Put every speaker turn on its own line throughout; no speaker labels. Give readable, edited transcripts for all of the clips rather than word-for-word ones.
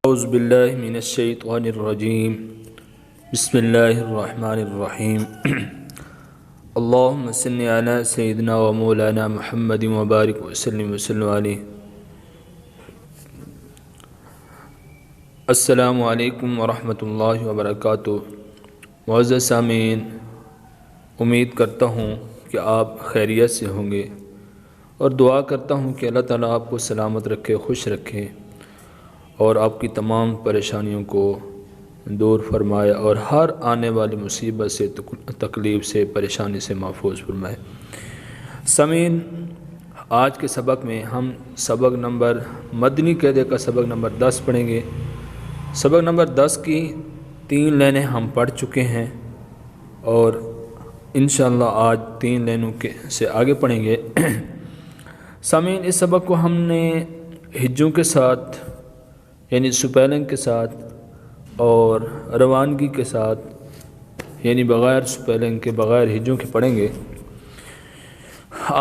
اعوذ باللہ من الشیطان الرجیم بسم اللہ الرحمن الرحیم اللہم صلی علی سیدنا و مولانا محمد وبارک وسلم علیہ۔ السلام علیکم ورحمۃ اللہ وبرکاتہ۔ معزز سامعین، امید کرتا ہوں کہ آپ خیریت سے ہوں گے اور دعا کرتا ہوں کہ اللہ تعالیٰ آپ کو سلامت رکھے، خوش رکھے اور آپ کی تمام پریشانیوں کو دور فرمائے اور ہر آنے والی مصیبت سے، تکلیف سے، پریشانی سے محفوظ فرمائے۔ سامعین، آج کے سبق میں ہم سبق نمبر مدنی قاعدے کا سبق نمبر 10 پڑھیں گے۔ سبق نمبر 10 کی 3 لائنیں ہم پڑھ چکے ہیں اور انشاءاللہ آج 3 لائنوں سے آگے پڑھیں گے۔ سامعین، اس سبق کو ہم نے ہجوں کے ساتھ یعنی سپیلنگ کے ساتھ اور روانگی کے ساتھ یعنی بغیر سپیلنگ کے، بغیر ہجوں کے پڑھیں گے۔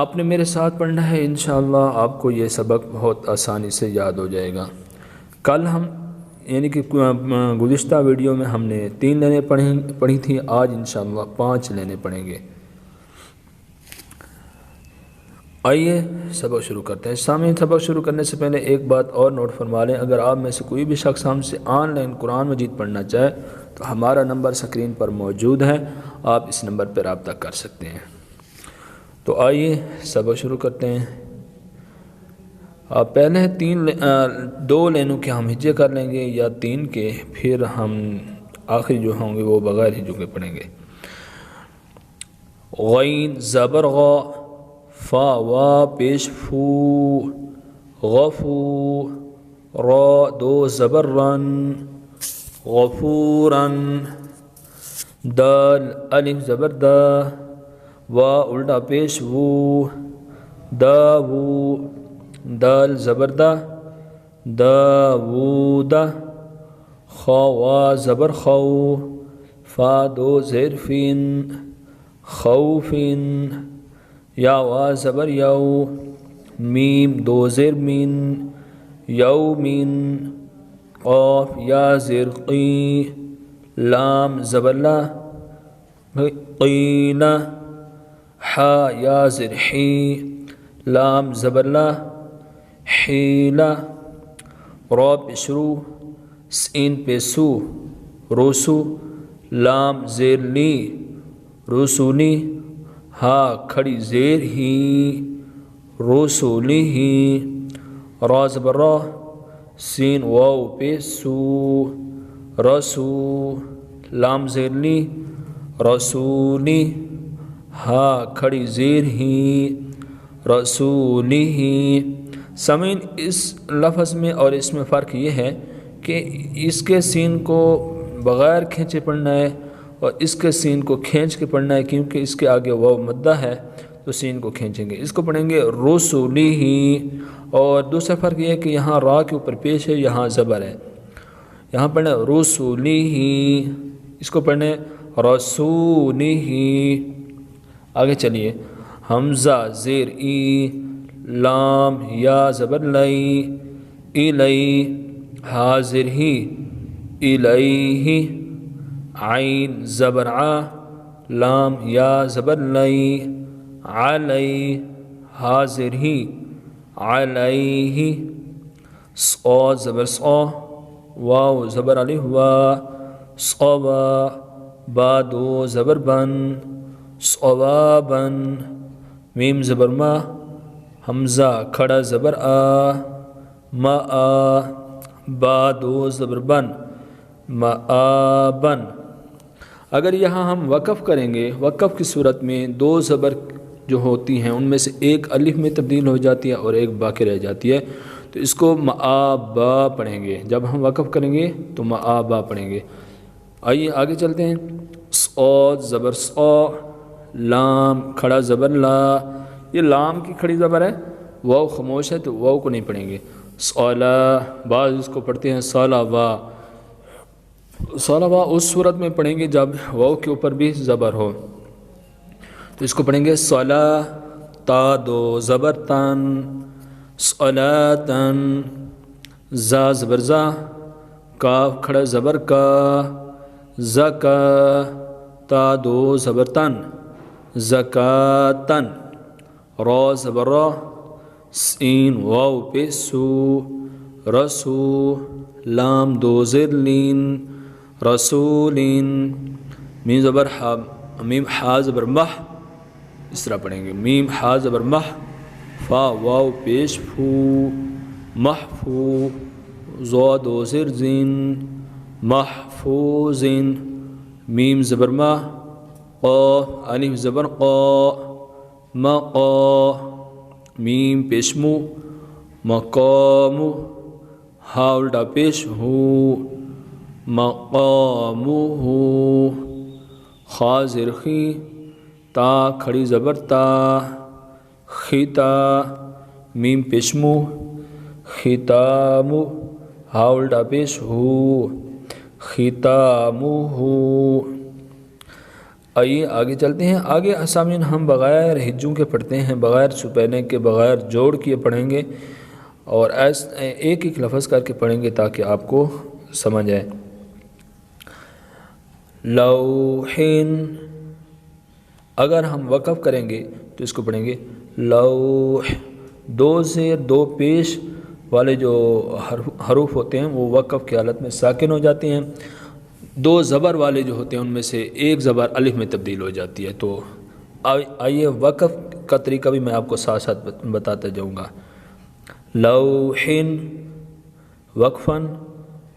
آپ نے میرے ساتھ پڑھنا ہے، انشاءاللہ آپ کو یہ سبق بہت آسانی سے یاد ہو جائے گا۔ کل ہم یعنی کہ گزشتہ ویڈیو میں ہم نے 3 لائنیں پڑھی تھیں، آج انشاءاللہ 5 لائنیں پڑھیں گے۔ آئیے سبق شروع کرتے ہیں۔ سامعین، سبق شروع کرنے سے پہلے ایک بات اور نوٹ فرما لیں، اگر آپ میں سے کوئی بھی شخص ہم سے آن لائن قرآن مجید پڑھنا چاہے تو ہمارا نمبر سکرین پر موجود ہے، آپ اس نمبر پر رابطہ کر سکتے ہیں۔ تو آئیے سبق شروع کرتے ہیں۔ پہلے 2 لائنوں کے ہم ہجے کر لیں گے یا 3 کے، پھر ہم آخری جو ہوں گے وہ بغیر ہجوں کے پڑھیں گے۔ غین زبر غا، فا وا پیش فو، غفو، را 2 زبر رن، غفورن، دال الف زبر دا، وا الٹا پیش وو، دا وو، دال زبر دا، داوودا، خا وا زبر خو، فا 2 زیر فین، خوفن، یا وا زبر یو، میم 2 زیر مین، یومین، قاف یا زیر قی، لام زبر لا، قیلا، حا یا زیر حی، لام زبر لا، حیلا، را پشرو، سین پیسو، روسو، لام زیر لی، رسولی، ہا کھڑی زیر ہی، رسولی ہی، را زبر را، سین واو پیسو، رسو، لام زیر لی، رسولی، ہا کھڑی زیر ہی، رسولی ہی۔ سامعین، اس لفظ میں اور اس میں فرق یہ ہے کہ اس کے سین کو بغیر کھینچے پڑھنا ہے اور اس کے سین کو کھینچ کے پڑھنا ہے، کیونکہ اس کے آگے واو مدہ ہے تو سین کو کھینچیں گے، اس کو پڑھیں گے رسولی ہی۔ اور دوسرا فرق یہ ہے کہ یہاں را کے اوپر پیش ہے، یہاں زبر ہے، یہاں پڑھنا رسولی ہی، اس کو پڑھنے رسولی ہی۔ آگے چلیے، حمزہ زیر ای، لام یا زبر لئی، الی، حاضر ہی، الیہ، عین زبر ع، لام یا زبر لئی، علی، حاضر ہی، علیہ، صا زبر صا، واو زبر الف وا، صوا، با 2 زبر بن، صوابن، میم زبر ما، حمزہ کھڑا زبر آ، ما آ، با 2 زبر بن، مآبن۔ اگر یہاں ہم وقف کریں گے، وقف کی صورت میں 2 زبر جو ہوتی ہیں ان میں سے ایک الف میں تبدیل ہو جاتی ہے اور ایک باقی رہ جاتی ہے، تو اس کو مآبا پڑھیں گے۔ جب ہم وقف کریں گے تو مآبا پڑھیں گے۔ آئیے آگے چلتے ہیں۔ صاد زبر صا، لام کھڑا زبر لا، یہ لام کی کھڑی زبر ہے، واو خاموش ہے تو واو کو نہیں پڑھیں گے۔ صلا، بعض اس کو پڑھتے ہیں صالوا، صالوا اس صورت میں پڑھیں گے جب واو کے اوپر بھی زبر ہو، تو اس کو پڑھیں گے صلا، تا 2 زبر تن، صلاتن، زا زبر زا، کاف کھڑا زبر کا، زکا، تا دو زبر تن، زکاتن، را زبر را، سین واو پہ سو، رسو، لام دو زیر لین، رسولین، میم زبر ہا، میم ہا زبر مح، اس طرح پڑھیں گے، میم ہا زبر مح، فا واو پیش فو، محفو، زو دو زیر زین، محفوظین، میم زبر ما، قاف الف زبر قا، مقا، میم پیش مو، مقامو، ہا الٹا پیش ہو، مقامو ہو، خا زیر خی، تا کھڑی زبر تا، خطا، میم پیش مو، ختامو، ہا الٹا پیش ہو، ختامو ہو۔ آئیے آگے چلتے ہیں۔ آگے اسامین ہم بغیر ہجوں کے پڑھتے ہیں، بغیر چھپانے کے، بغیر جوڑ کیے پڑھیں گے، اور ایک ایک لفظ کر کے پڑھیں گے تاکہ آپ کو سمجھ آئے۔ لوحین، اگر ہم وقف کریں گے تو اس کو پڑھیں گے لوح، دو زیر دو پیش والے جو حروف ہوتے ہیں وہ وقف کی حالت میں ساکن ہو جاتے ہیں، دو زبر والے جو ہوتے ہیں ان میں سے ایک زبر الف میں تبدیل ہو جاتی ہے۔ تو آئیے وقف کا طریقہ بھی میں آپ کو ساتھ ساتھ بتاتا جاؤں گا۔ لوحن وقفاً،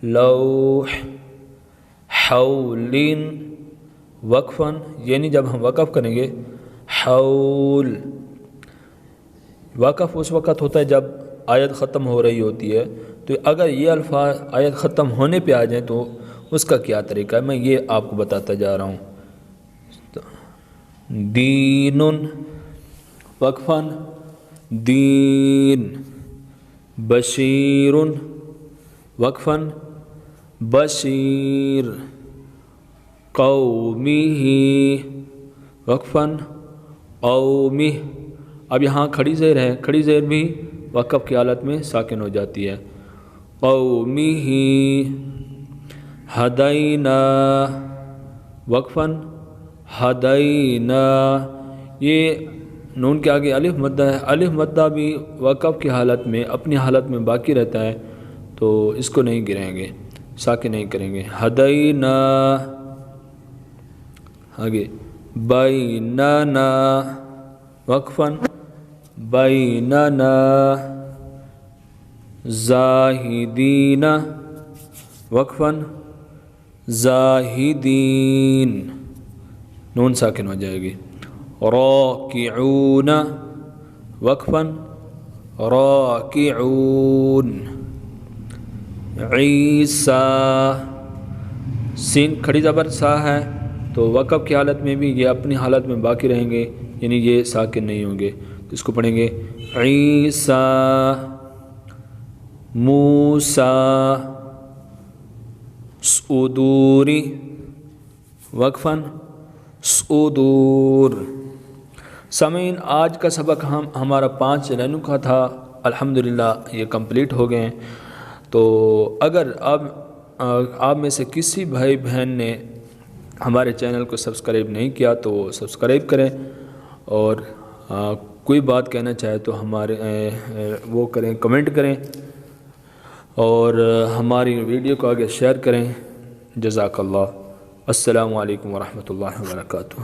لوح، حولین وقفاً، یعنی جب ہم وقف کریں گے حول، وقف اس وقت ہوتا ہے جب آیت ختم ہو رہی ہوتی ہے، تو اگر یہ الفاظ آیت ختم ہونے پہ آ جائیں تو اس کا کیا طریقہ ہے، میں یہ آپ کو بتاتا جا رہا ہوں۔ دین وقفاً، دین، بشیر وقفاً، بشیر، قومہ وقفاً، قومہ، اب یہاں کھڑی زیر ہے، کھڑی زیر بھی وقف کی حالت میں ساکن ہو جاتی ہے، قومہ، ہدینا وقفاً، ہدینا، یہ نون کے آگے الف مدہ ہے، الف مدہ بھی وقف کی حالت میں اپنی حالت میں باقی رہتا ہے، تو اس کو نہیں گریں گے، ساکن نہیں کریں گے۔ ہدینا، آگے بیننا وقفاً، بیننا، زاہدین وقفاً، زاہدین، نون ساکن ہو جائے گی۔ راکعون وقفاً، راکعون، عیسیٰ، سین کھڑی زبر سا ہے تو وقف کی حالت میں بھی یہ اپنی حالت میں باقی رہیں گے، یعنی یہ ساکن نہیں ہوں گے، تو اس کو پڑھیں گے عیسیٰ، موسیٰ، صدوری وقفاً، صدور۔ سامعین، آج کا سبق ہمارا 5 لائنوں کا تھا، الحمدللہ یہ کمپلیٹ ہو گئے ہیں۔ تو اگر آپ میں سے کسی بھائی بہن نے ہمارے چینل کو سبسکرائب نہیں کیا تو سبسکرائب کریں، اور کوئی بات کہنا چاہے تو ہمارے وہ کریں، کمنٹ کریں، اور ہماری ویڈیو کو آگے شیئر کریں۔ جزاک اللہ۔ السلام علیکم ورحمۃ اللہ وبرکاتہ۔